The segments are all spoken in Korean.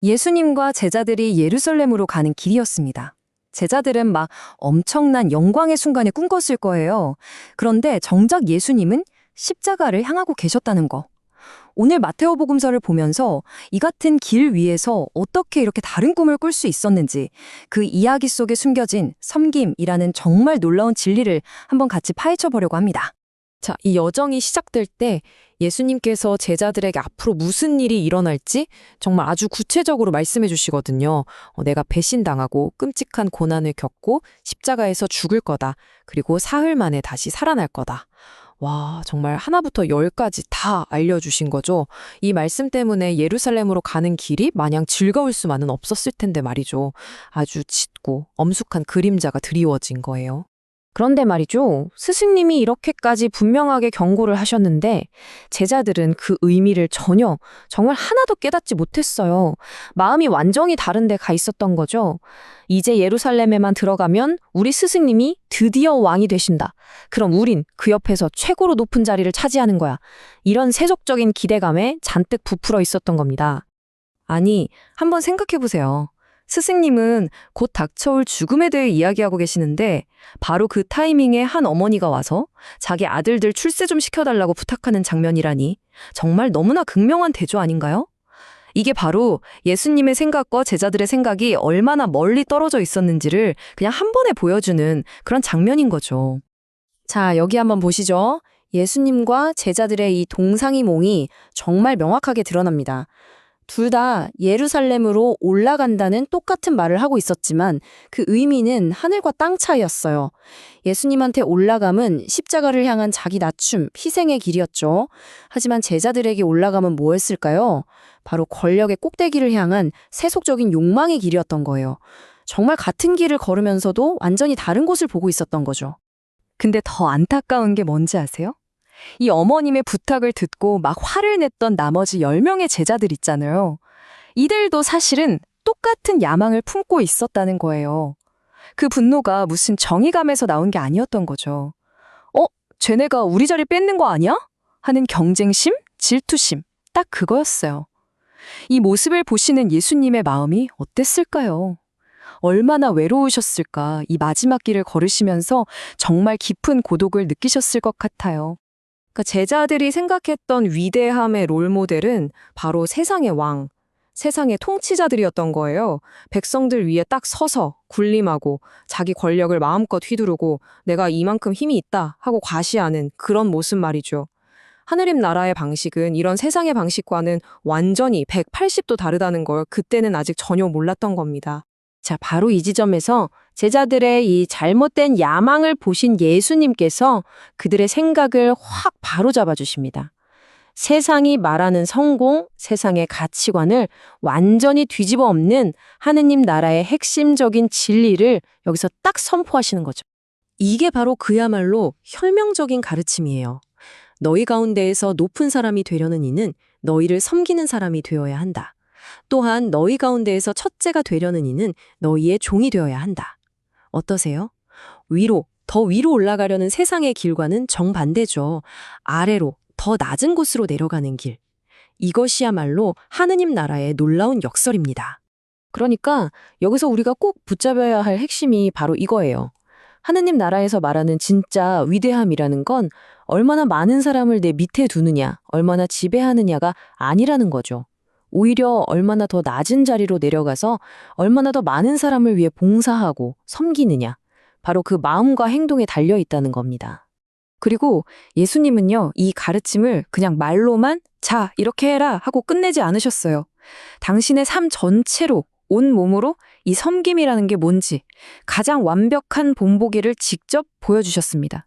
예수님과 제자들이 예루살렘으로 가는 길이었습니다. 제자들은 막 엄청난 영광의 순간에 꿈꿨을 거예요. 그런데 정작 예수님은 십자가를 향하고 계셨다는 거. 오늘 마테오복음서를 보면서 이 같은 길 위에서 어떻게 이렇게 다른 꿈을 꿀 수 있었는지, 그 이야기 속에 숨겨진 섬김이라는 정말 놀라운 진리를 한번 같이 파헤쳐 보려고 합니다. 자, 이 여정이 시작될 때 예수님께서 제자들에게 앞으로 무슨 일이 일어날지 정말 아주 구체적으로 말씀해 주시거든요. 내가 배신당하고 끔찍한 고난을 겪고 십자가에서 죽을 거다. 그리고 사흘 만에 다시 살아날 거다. 와, 정말 하나부터 열까지 다 알려주신 거죠. 이 말씀 때문에 예루살렘으로 가는 길이 마냥 즐거울 수만은 없었을 텐데 말이죠. 아주 짙고 엄숙한 그림자가 드리워진 거예요. 그런데 말이죠. 스승님이 이렇게까지 분명하게 경고를 하셨는데 제자들은 그 의미를 전혀 정말 하나도 깨닫지 못했어요. 마음이 완전히 다른 데 가 있었던 거죠. 이제 예루살렘에만 들어가면 우리 스승님이 드디어 왕이 되신다. 그럼 우린 그 옆에서 최고로 높은 자리를 차지하는 거야. 이런 세속적인 기대감에 잔뜩 부풀어 있었던 겁니다. 아니, 한번 생각해 보세요. 스승님은 곧 닥쳐올 죽음에 대해 이야기하고 계시는데 바로 그 타이밍에 한 어머니가 와서 자기 아들들 출세 좀 시켜달라고 부탁하는 장면이라니 정말 너무나 극명한 대조 아닌가요? 이게 바로 예수님의 생각과 제자들의 생각이 얼마나 멀리 떨어져 있었는지를 그냥 한 번에 보여주는 그런 장면인 거죠. 자, 여기 한번 보시죠. 예수님과 제자들의 이 동상이몽이 정말 명확하게 드러납니다. 둘 다 예루살렘으로 올라간다는 똑같은 말을 하고 있었지만 그 의미는 하늘과 땅 차이였어요. 예수님한테 올라감은 십자가를 향한 자기 낮춤, 희생의 길이었죠. 하지만 제자들에게 올라감은 뭐였을까요? 바로 권력의 꼭대기를 향한 세속적인 욕망의 길이었던 거예요. 정말 같은 길을 걸으면서도 완전히 다른 곳을 보고 있었던 거죠. 근데 더 안타까운 게 뭔지 아세요? 이 어머님의 부탁을 듣고 막 화를 냈던 나머지 10명의 제자들 있잖아요. 이들도 사실은 똑같은 야망을 품고 있었다는 거예요. 그 분노가 무슨 정의감에서 나온 게 아니었던 거죠. 쟤네가 우리 자리 뺏는 거 아니야? 하는 경쟁심, 질투심, 딱 그거였어요. 이 모습을 보시는 예수님의 마음이 어땠을까요? 얼마나 외로우셨을까, 이 마지막 길을 걸으시면서 정말 깊은 고독을 느끼셨을 것 같아요. 그러니까 제자들이 생각했던 위대함의 롤모델은 바로 세상의 왕, 세상의 통치자들이었던 거예요. 백성들 위에 딱 서서 군림하고 자기 권력을 마음껏 휘두르고 내가 이만큼 힘이 있다 하고 과시하는 그런 모습 말이죠. 하느님 나라의 방식은 이런 세상의 방식과는 완전히 180도 다르다는 걸 그때는 아직 전혀 몰랐던 겁니다. 자, 바로 이 지점에서 제자들의 이 잘못된 야망을 보신 예수님께서 그들의 생각을 확 바로잡아 주십니다. 세상이 말하는 성공, 세상의 가치관을 완전히 뒤집어 엎는 하느님 나라의 핵심적인 진리를 여기서 딱 선포하시는 거죠. 이게 바로 그야말로 혁명적인 가르침이에요. 너희 가운데에서 높은 사람이 되려는 이는 너희를 섬기는 사람이 되어야 한다. 또한 너희 가운데에서 첫째가 되려는 이는 너희의 종이 되어야 한다. 어떠세요? 더 위로 올라가려는 세상의 길과는 정반대죠. 아래로, 더 낮은 곳으로 내려가는 길. 이것이야말로 하느님 나라의 놀라운 역설입니다. 그러니까 여기서 우리가 꼭 붙잡아야 할 핵심이 바로 이거예요. 하느님 나라에서 말하는 진짜 위대함이라는 건 얼마나 많은 사람을 내 밑에 두느냐, 얼마나 지배하느냐가 아니라는 거죠. 오히려 얼마나 더 낮은 자리로 내려가서 얼마나 더 많은 사람을 위해 봉사하고 섬기느냐. 바로 그 마음과 행동에 달려 있다는 겁니다. 그리고 예수님은요, 이 가르침을 그냥 말로만 자, 이렇게 해라 하고 끝내지 않으셨어요. 당신의 삶 전체로, 온 몸으로 이 섬김이라는 게 뭔지 가장 완벽한 본보기를 직접 보여주셨습니다.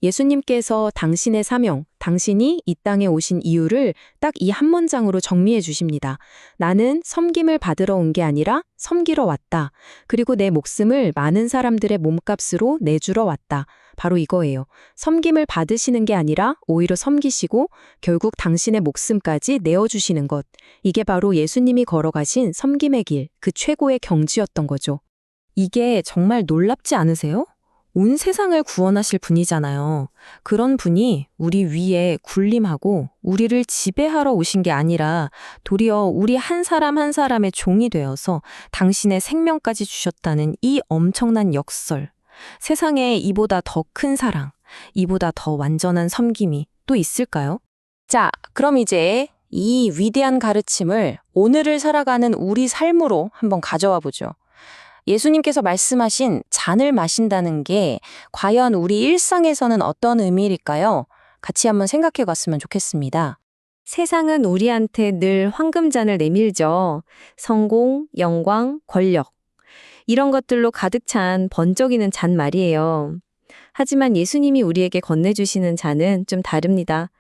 예수님께서 당신의 사명, 당신이 이 땅에 오신 이유를 딱 이 한 문장으로 정리해 주십니다. 나는 섬김을 받으러 온 게 아니라 섬기러 왔다. 그리고 내 목숨을 많은 사람들의 몸값으로 내주러 왔다. 바로 이거예요. 섬김을 받으시는 게 아니라 오히려 섬기시고 결국 당신의 목숨까지 내어주시는 것. 이게 바로 예수님이 걸어가신 섬김의 길, 그 최고의 경지였던 거죠. 이게 정말 놀랍지 않으세요? 온 세상을 구원하실 분이잖아요. 그런 분이 우리 위에 군림하고 우리를 지배하러 오신 게 아니라 도리어 우리 한 사람 한 사람의 종이 되어서 당신의 생명까지 주셨다는 이 엄청난 역설. 세상에 이보다 더 큰 사랑, 이보다 더 완전한 섬김이 또 있을까요? 자, 그럼 이제 이 위대한 가르침을 오늘을 살아가는 우리 삶으로 한번 가져와 보죠. 예수님께서 말씀하신 잔을 마신다는 게 과연 우리 일상에서는 어떤 의미일까요? 같이 한번 생각해 봤으면 좋겠습니다. 세상은 우리한테 늘 황금잔을 내밀죠. 성공, 영광, 권력. 이런 것들로 가득 찬 번쩍이는 잔 말이에요. 하지만 예수님이 우리에게 건네주시는 잔은 좀 다릅니다.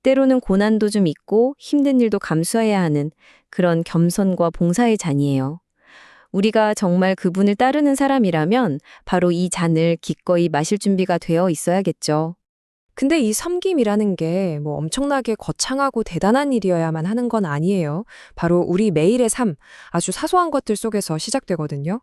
때로는 고난도 좀 있고 힘든 일도 감수해야 하는 그런 겸손과 봉사의 잔이에요. 우리가 정말 그분을 따르는 사람이라면 바로 이 잔을 기꺼이 마실 준비가 되어 있어야겠죠. 근데 이 섬김이라는 게 뭐 엄청나게 거창하고 대단한 일이어야만 하는 건 아니에요. 바로 우리 매일의 삶, 아주 사소한 것들 속에서 시작되거든요.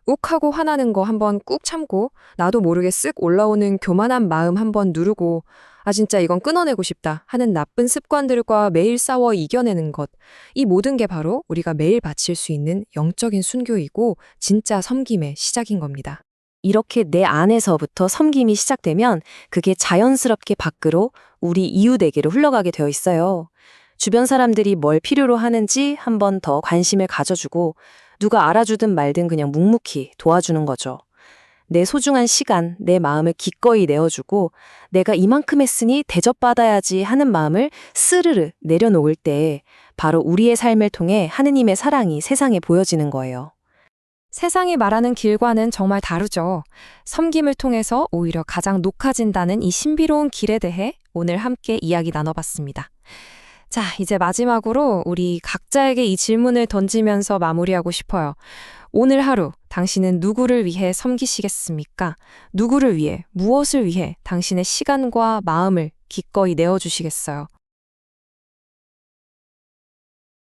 욱하고 화나는 거 한번 꾹 참고 나도 모르게 쓱 올라오는 교만한 마음 한번 누르고 진짜 이건 끊어내고 싶다 하는 나쁜 습관들과 매일 싸워 이겨내는 것. 이 모든 게 바로 우리가 매일 바칠 수 있는 영적인 순교이고 진짜 섬김의 시작인 겁니다. 이렇게 내 안에서부터 섬김이 시작되면 그게 자연스럽게 밖으로 우리 이웃에게로 흘러가게 되어 있어요. 주변 사람들이 뭘 필요로 하는지 한 번 더 관심을 가져주고 누가 알아주든 말든 그냥 묵묵히 도와주는 거죠. 내 소중한 시간, 내 마음을 기꺼이 내어주고 내가 이만큼 했으니 대접받아야지 하는 마음을 스르르 내려놓을 때 바로 우리의 삶을 통해 하느님의 사랑이 세상에 보여지는 거예요. 세상이 말하는 길과는 정말 다르죠. 섬김을 통해서 오히려 가장 녹아진다는 이 신비로운 길에 대해 오늘 함께 이야기 나눠봤습니다. 자, 이제 마지막으로 우리 각자에게 이 질문을 던지면서 마무리하고 싶어요. 오늘 하루 당신은 누구를 위해 섬기시겠습니까? 누구를 위해, 무엇을 위해 당신의 시간과 마음을 기꺼이 내어주시겠어요?